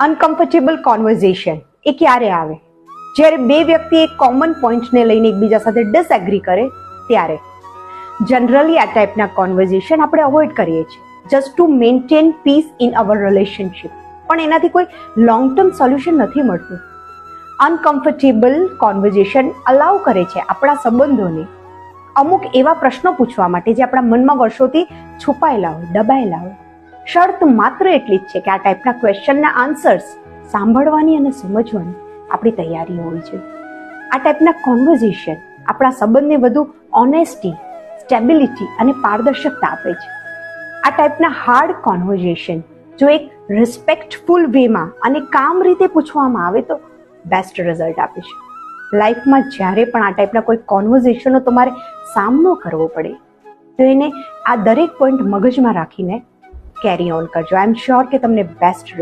Uncomfortable conversation એ ક્યારે આવે? જ્યારે બે વ્યક્તિ એક કોમન પોઈન્ટને લઈને એકબીજા સાથે ડિસએગ્રી કરે ત્યારે. જનરલી આ ટાઈપના કોન્વર્ઝેશન આપણે અવોઇડ કરીએ છીએ just to maintain piece in our relationship. પણ એનાથી કોઈ લોંગ ટર્મ સોલ્યુશન નથી મળતું. અનકમ્ફર્ટેબલ કોન્વર્ઝેશન અલાઉ કરે છે આપણા સંબંધોને અમુક એવા પ્રશ્નો પૂછવા માટે જે આપણા મનમાં વર્ષોથી છુપાયેલા હોય, દબાયેલા હોય. શરત માત્ર એટલી જ છે કે આ ટાઈપના ક્વેશ્ચનના આન્સર્સ સાંભળવાની અને સમજવાની આપણી તૈયારી હોવી છે. આ ટાઈપના કોન્વર્ઝેશન આપણા સંબંધને વધુ ઓનેસ્ટી, સ્ટેબિલિટી અને પારદર્શકતા આપે છે. આ ટાઈપના હાર્ડ કોન્વર્ઝેશન જો એક રિસ્પેક્ટફુલ વેમાં અને કામ રીતે પૂછવામાં આવે તો બેસ્ટ રિઝલ્ટ આપે છે. લાઈફમાં જ્યારે પણ આ ટાઈપના કોઈ કોન્વર્ઝેશનનો તમારે સામનો કરવો પડે તો એને આ દરેક પોઈન્ટ મગજમાં રાખીને કેરી ઓન કરજો. આઈ એમ શ્યોર કે તમને બેસ્ટ